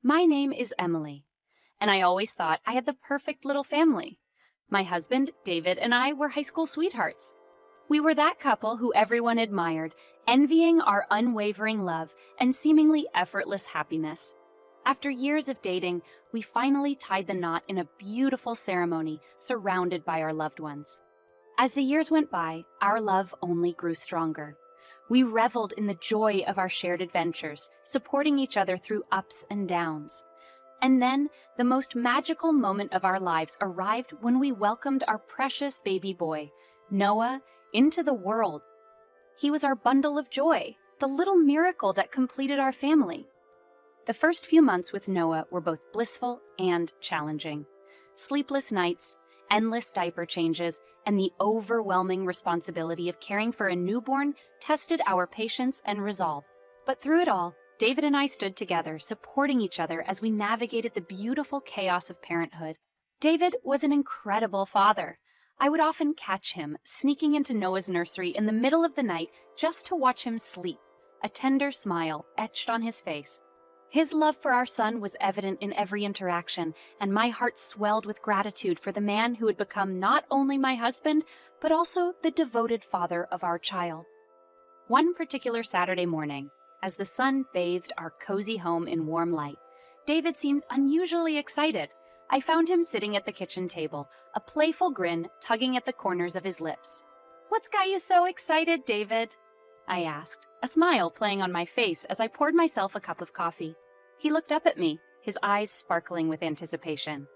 My name is Emily, and I always thought I had the perfect little family. My husband, David, and I were high school sweethearts. We were that couple who everyone admired, envying our unwavering love and seemingly effortless happiness. After years of dating, we finally tied the knot in a beautiful ceremony surrounded by our loved ones. As the years went by, our love only grew stronger. We reveled in the joy of our shared adventures, supporting each other through ups and downs. And then, the most magical moment of our lives arrived when we welcomed our precious baby boy, Noah, into the world. He was our bundle of joy, the little miracle that completed our family. The first few months with Noah were both blissful and challenging. Sleepless nights, endless diaper changes, and the overwhelming responsibility of caring for a newborn tested our patience and resolve. But through it all, David and I stood together, supporting each other as we navigated the beautiful chaos of parenthood. David was an incredible father. I would often catch him sneaking into Noah's nursery in the middle of the night just to watch him sleep, a tender smile etched on his face. His love for our son was evident in every interaction, and my heart swelled with gratitude for the man who had become not only my husband, but also the devoted father of our child. One particular Saturday morning, as the sun bathed our cozy home in warm light, David seemed unusually excited. I found him sitting at the kitchen table, a playful grin tugging at the corners of his lips. "What's got you so excited, David?" I asked, a smile playing on my face as I poured myself a cup of coffee. He looked up at me, his eyes sparkling with anticipation.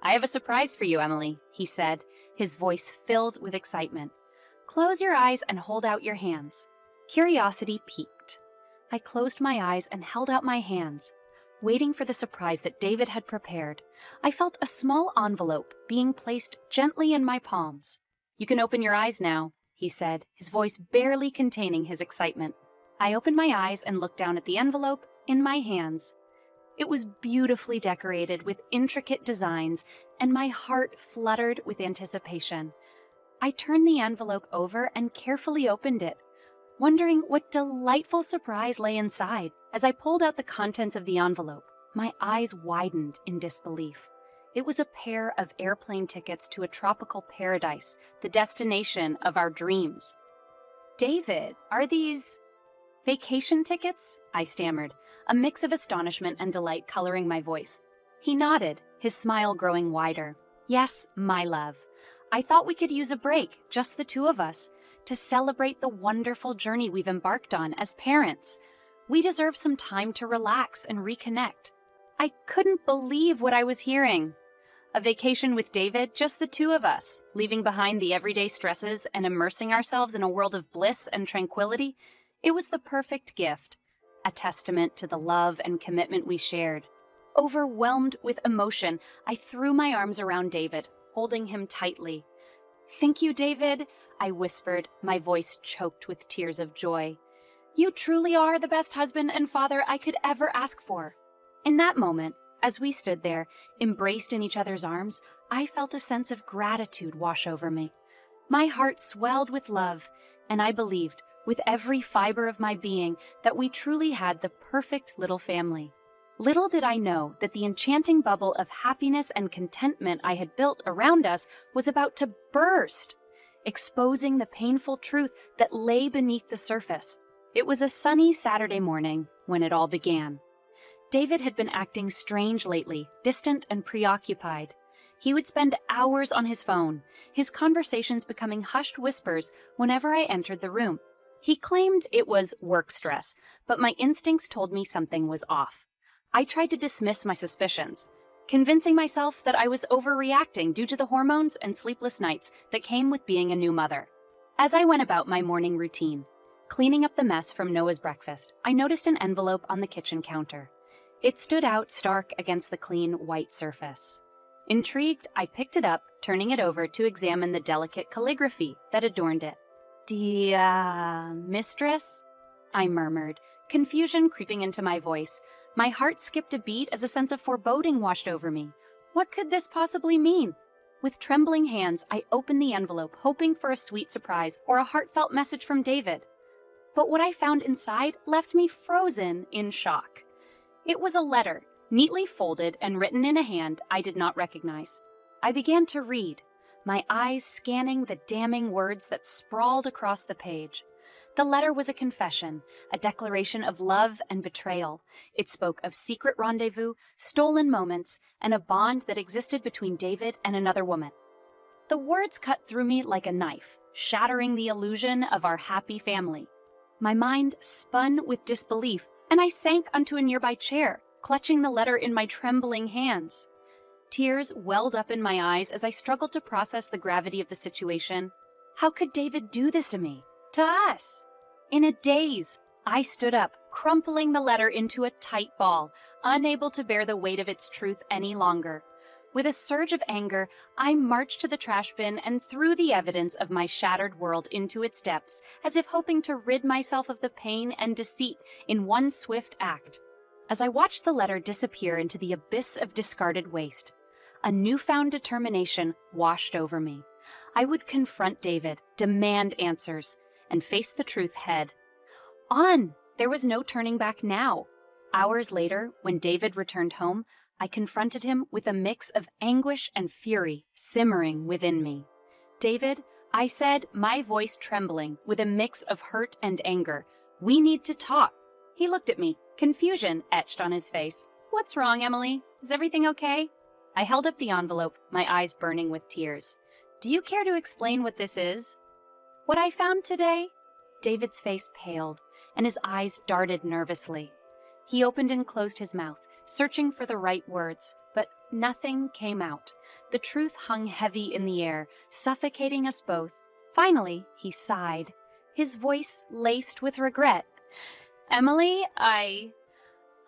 "I have a surprise for you, Emily," he said, his voice filled with excitement. "Close your eyes and hold out your hands." Curiosity piqued. I closed my eyes and held out my hands, waiting for the surprise that David had prepared. I felt a small envelope being placed gently in my palms. "You can open your eyes now," he said, his voice barely containing his excitement. I opened my eyes and looked down at the envelope in my hands. It was beautifully decorated with intricate designs, and my heart fluttered with anticipation. I turned the envelope over and carefully opened it, wondering what delightful surprise lay inside. As I pulled out the contents of the envelope, my eyes widened in disbelief. It was a pair of airplane tickets to a tropical paradise, the destination of our dreams. "David, are these vacation tickets?" I stammered, a mix of astonishment and delight coloring my voice. He nodded, his smile growing wider. "Yes, my love. I thought we could use a break, just the two of us, to celebrate the wonderful journey we've embarked on as parents. We deserve some time to relax and reconnect." I couldn't believe what I was hearing. A vacation with David, just the two of us, leaving behind the everyday stresses and immersing ourselves in a world of bliss and tranquility. It was the perfect gift, a testament to the love and commitment we shared. Overwhelmed with emotion, I threw my arms around David, holding him tightly. "Thank you, David," I whispered, my voice choked with tears of joy. "You truly are the best husband and father I could ever ask for." In that moment, as we stood there, embraced in each other's arms, I felt a sense of gratitude wash over me. My heart swelled with love, and I believed, with every fiber of my being, that we truly had the perfect little family. Little did I know that the enchanting bubble of happiness and contentment I had built around us was about to burst, exposing the painful truth that lay beneath the surface. It was a sunny Saturday morning when it all began. David had been acting strange lately, distant and preoccupied. He would spend hours on his phone, his conversations becoming hushed whispers whenever I entered the room. He claimed it was work stress, but my instincts told me something was off. I tried to dismiss my suspicions, convincing myself that I was overreacting due to the hormones and sleepless nights that came with being a new mother. As I went about my morning routine, cleaning up the mess from Noah's breakfast, I noticed an envelope on the kitchen counter. It stood out stark against the clean, white surface. Intrigued, I picked it up, turning it over to examine the delicate calligraphy that adorned it. "Dear mistress?" I murmured, confusion creeping into my voice. My heart skipped a beat as a sense of foreboding washed over me. What could this possibly mean? With trembling hands, I opened the envelope, hoping for a sweet surprise or a heartfelt message from David. But what I found inside left me frozen in shock. It was a letter, neatly folded and written in a hand I did not recognize. I began to read, my eyes scanning the damning words that sprawled across the page. The letter was a confession, a declaration of love and betrayal. It spoke of secret rendezvous, stolen moments, and a bond that existed between David and another woman. The words cut through me like a knife, shattering the illusion of our happy family. My mind spun with disbelief, and I sank onto a nearby chair, clutching the letter in my trembling hands. Tears welled up in my eyes as I struggled to process the gravity of the situation. How could David do this to me? To us? In a daze, I stood up, crumpling the letter into a tight ball, unable to bear the weight of its truth any longer. With a surge of anger, I marched to the trash bin and threw the evidence of my shattered world into its depths, as if hoping to rid myself of the pain and deceit in one swift act. As I watched the letter disappear into the abyss of discarded waste, a newfound determination washed over me. I would confront David, demand answers, and face the truth head on. There was no turning back now. Hours later, when David returned home, I confronted him with a mix of anguish and fury simmering within me. "David," I said, my voice trembling with a mix of hurt and anger, "we need to talk." He looked at me, confusion etched on his face. "What's wrong, Emily? Is everything okay?" I held up the envelope, my eyes burning with tears. "Do you care to explain what this is?" "What I found today?" David's face paled, and his eyes darted nervously. He opened and closed his mouth, searching for the right words, but nothing came out. The truth hung heavy in the air, suffocating us both. Finally, he sighed, his voice laced with regret. "Emily, I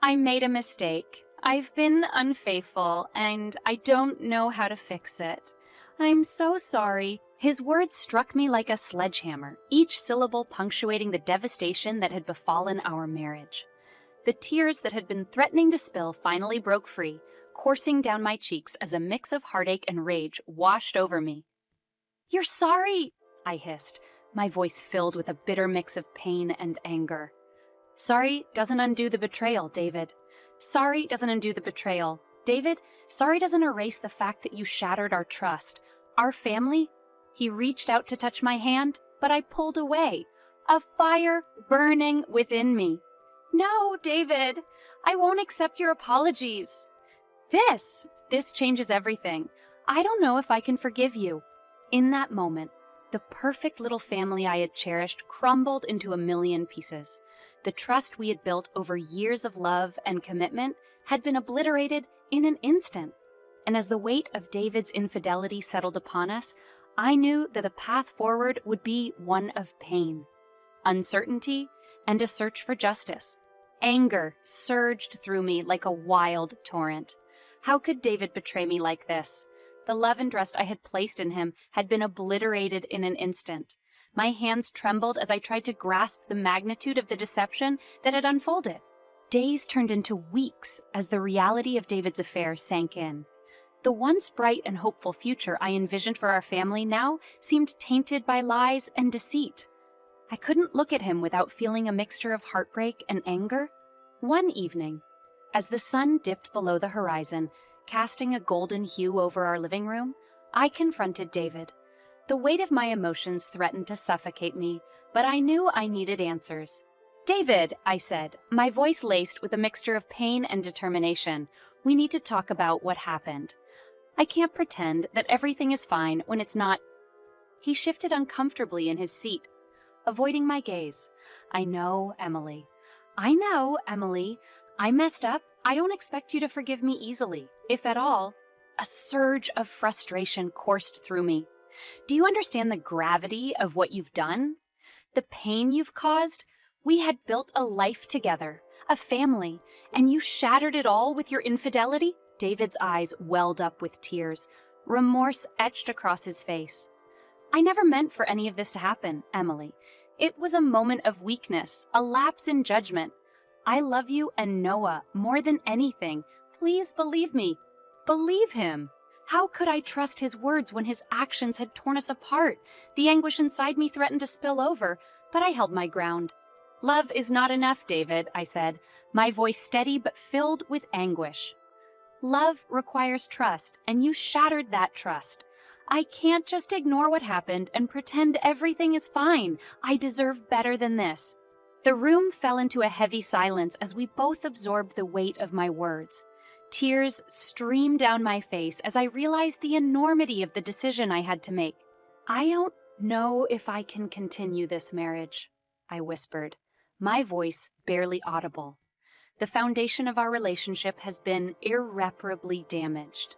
made a mistake. I've been unfaithful, and I don't know how to fix it. I'm so sorry." His words struck me like a sledgehammer, each syllable punctuating the devastation that had befallen our marriage. The tears that had been threatening to spill finally broke free, coursing down my cheeks as a mix of heartache and rage washed over me. "You're sorry," I hissed, my voice filled with a bitter mix of pain and anger. "Sorry doesn't undo the betrayal, David. Sorry doesn't undo the betrayal. David, sorry doesn't erase the fact that you shattered our trust, our family." He reached out to touch my hand, but I pulled away, a fire burning within me. "No, David, I won't accept your apologies. This changes everything. I don't know if I can forgive you." In that moment, the perfect little family I had cherished crumbled into a million pieces. The trust we had built over years of love and commitment had been obliterated in an instant. And as the weight of David's infidelity settled upon us, I knew that the path forward would be one of pain, uncertainty, and a search for justice. Anger surged through me like a wild torrent. How could David betray me like this? The love and trust I had placed in him had been obliterated in an instant. My hands trembled as I tried to grasp the magnitude of the deception that had unfolded. Days turned into weeks as the reality of David's affair sank in. The once bright and hopeful future I envisioned for our family now seemed tainted by lies and deceit. I couldn't look at him without feeling a mixture of heartbreak and anger. One evening, as the sun dipped below the horizon, casting a golden hue over our living room, I confronted David. The weight of my emotions threatened to suffocate me, but I knew I needed answers. "David," I said, my voice laced with a mixture of pain and determination, "we need to talk about what happened. I can't pretend that everything is fine when it's not." He shifted uncomfortably in his seat, avoiding my gaze. I know, Emily. I messed up. I don't expect you to forgive me easily, if at all." A surge of frustration coursed through me. "Do you understand the gravity of what you've done? The pain you've caused? We had built a life together, a family, and you shattered it all with your infidelity?" David's eyes welled up with tears. Remorse etched across his face. "I never meant for any of this to happen, Emily. It was a moment of weakness, a lapse in judgment. I love you and Noah more than anything. Please believe me. Believe him." How could I trust his words when his actions had torn us apart? The anguish inside me threatened to spill over, but I held my ground. Love is not enough, David, I said, my voice steady but filled with anguish. Love requires trust, and you shattered that trust. I can't just ignore what happened and pretend everything is fine. I deserve better than this. The room fell into a heavy silence as we both absorbed the weight of my words. Tears streamed down my face as I realized the enormity of the decision I had to make. I don't know if I can continue this marriage, I whispered, my voice barely audible. The foundation of our relationship has been irreparably damaged.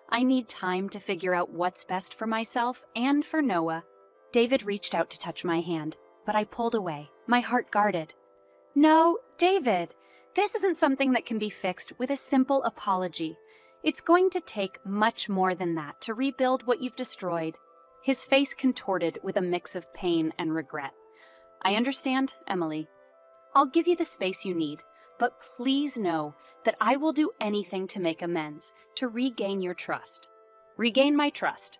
I need time to figure out what's best for myself and for Noah. David reached out to touch my hand, but I pulled away, my heart guarded. No, David, this isn't something that can be fixed with a simple apology. It's going to take much more than that to rebuild what you've destroyed. His face contorted with a mix of pain and regret. I understand, Emily. I'll give you the space you need, but please know that I will do anything to make amends, to regain your trust. Regain my trust.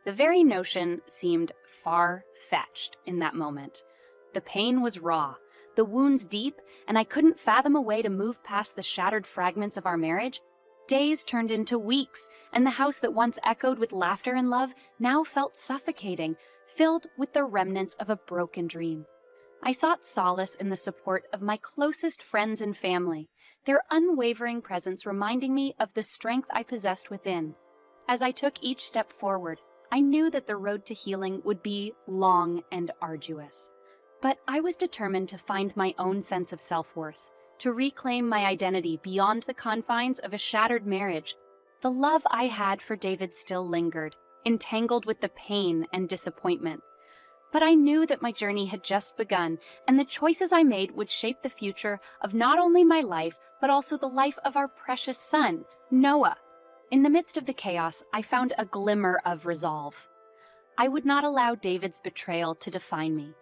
The very notion seemed far-fetched in that moment. The pain was raw, the wounds deep, and I couldn't fathom a way to move past the shattered fragments of our marriage. Days turned into weeks, and the house that once echoed with laughter and love now felt suffocating, filled with the remnants of a broken dream. I sought solace in the support of my closest friends and family, their unwavering presence reminding me of the strength I possessed within. As I took each step forward, I knew that the road to healing would be long and arduous. But I was determined to find my own sense of self-worth, to reclaim my identity beyond the confines of a shattered marriage. The love I had for David still lingered, entangled with the pain and disappointment. But I knew that my journey had just begun, and the choices I made would shape the future of not only my life, but also the life of our precious son, Noah. In the midst of the chaos, I found a glimmer of resolve. I would not allow David's betrayal to define me.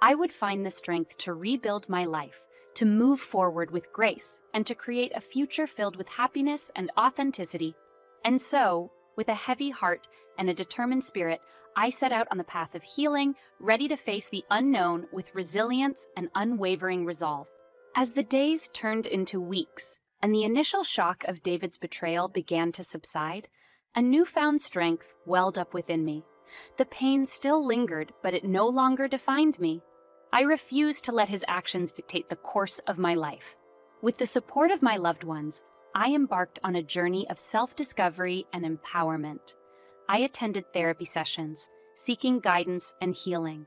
I would find the strength to rebuild my life, to move forward with grace, and to create a future filled with happiness and authenticity. And so, with a heavy heart and a determined spirit, I set out on the path of healing, ready to face the unknown with resilience and unwavering resolve. As the days turned into weeks, and the initial shock of David's betrayal began to subside, a newfound strength welled up within me. The pain still lingered, but it no longer defined me. I refused to let his actions dictate the course of my life. With the support of my loved ones, I embarked on a journey of self-discovery and empowerment. I attended therapy sessions, seeking guidance and healing.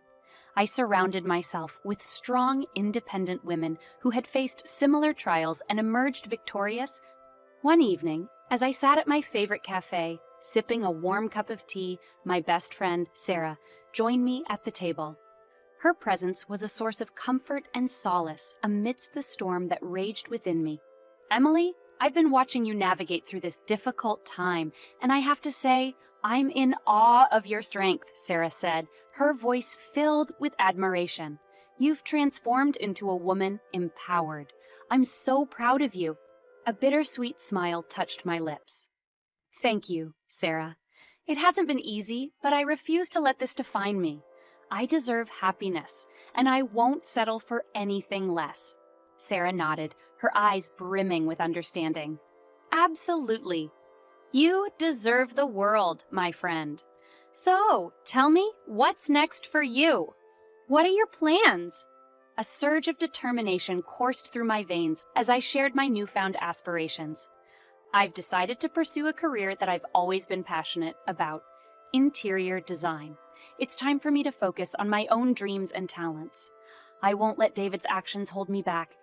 I surrounded myself with strong, independent women who had faced similar trials and emerged victorious. One evening, as I sat at my favorite cafe, sipping a warm cup of tea, my best friend, Sarah, joined me at the table. Her presence was a source of comfort and solace amidst the storm that raged within me. Emily, I've been watching you navigate through this difficult time, and I have to say, I'm in awe of your strength, Sarah said, her voice filled with admiration. You've transformed into a woman empowered. I'm so proud of you. A bittersweet smile touched my lips. Thank you, Sarah. It hasn't been easy, but I refuse to let this define me. I deserve happiness, and I won't settle for anything less. Sarah nodded, her eyes brimming with understanding. Absolutely. You deserve the world, my friend. So, tell me, what's next for you? What are your plans? A surge of determination coursed through my veins as I shared my newfound aspirations. I've decided to pursue a career that I've always been passionate about: interior design. It's time for me to focus on my own dreams and talents. I won't let David's actions hold me back.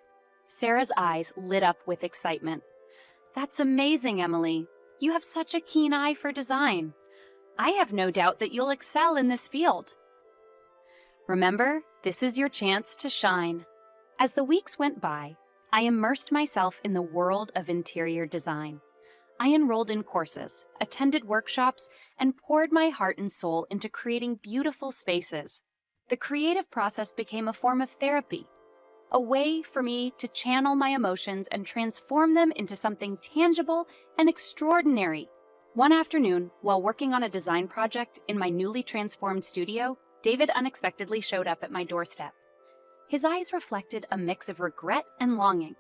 Sarah's eyes lit up with excitement. That's amazing, Emily. You have such a keen eye for design. I have no doubt that you'll excel in this field. Remember, this is your chance to shine. As the weeks went by, I immersed myself in the world of interior design. I enrolled in courses, attended workshops, and poured my heart and soul into creating beautiful spaces. The creative process became a form of therapy, a way for me to channel my emotions and transform them into something tangible and extraordinary. One afternoon, while working on a design project in my newly transformed studio, David unexpectedly showed up at my doorstep. His eyes reflected a mix of regret and longing.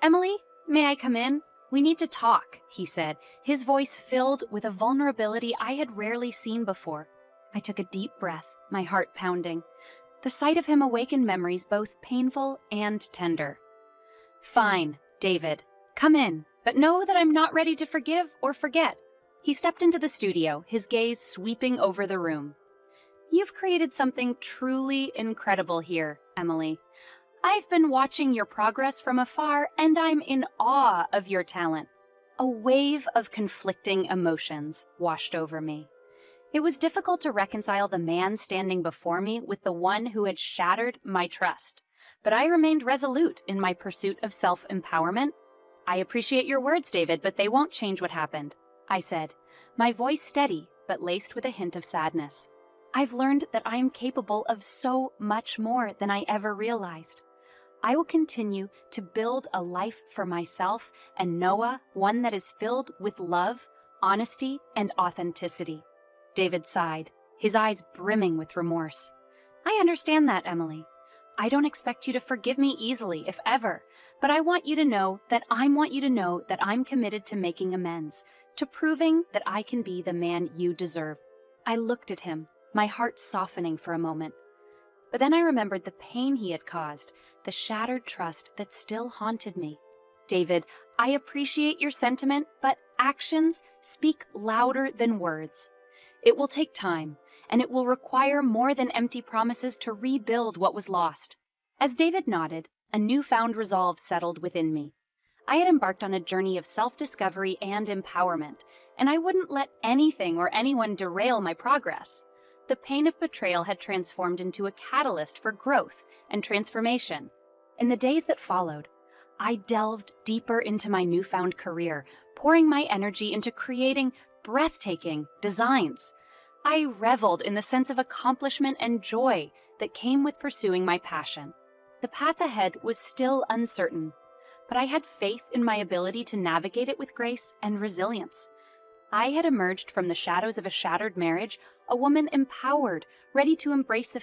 "Emily, may I come in? We need to talk," he said, his voice filled with a vulnerability I had rarely seen before. I took a deep breath, my heart pounding. The sight of him awakened memories both painful and tender. "Fine, David. Come in, but know that I'm not ready to forgive or forget." He stepped into the studio, his gaze sweeping over the room. "You've created something truly incredible here, Emily. I've been watching your progress from afar, and I'm in awe of your talent." A wave of conflicting emotions washed over me. It was difficult to reconcile the man standing before me with the one who had shattered my trust, but I remained resolute in my pursuit of self-empowerment. "I appreciate your words, David, but they won't change what happened," I said, my voice steady but laced with a hint of sadness. "I've learned that I am capable of so much more than I ever realized. I will continue to build a life for myself and Noah, one that is filled with love, honesty, and authenticity." David sighed, his eyes brimming with remorse. "I understand that, Emily. I don't expect you to forgive me easily, if ever, but I want you to know that I'm committed to making amends, to proving that I can be the man you deserve." I looked at him, my heart softening for a moment. But then I remembered the pain he had caused, the shattered trust that still haunted me. "David, I appreciate your sentiment, but actions speak louder than words. It will take time, and it will require more than empty promises to rebuild what was lost." As David nodded, a newfound resolve settled within me. I had embarked on a journey of self-discovery and empowerment, and I wouldn't let anything or anyone derail my progress. The pain of betrayal had transformed into a catalyst for growth and transformation. In the days that followed, I delved deeper into my newfound career, pouring my energy into creating breathtaking designs. I reveled in the sense of accomplishment and joy that came with pursuing my passion. The path ahead was still uncertain, but I had faith in my ability to navigate it with grace and resilience. I had emerged from the shadows of a shattered marriage, a woman empowered, ready to embrace the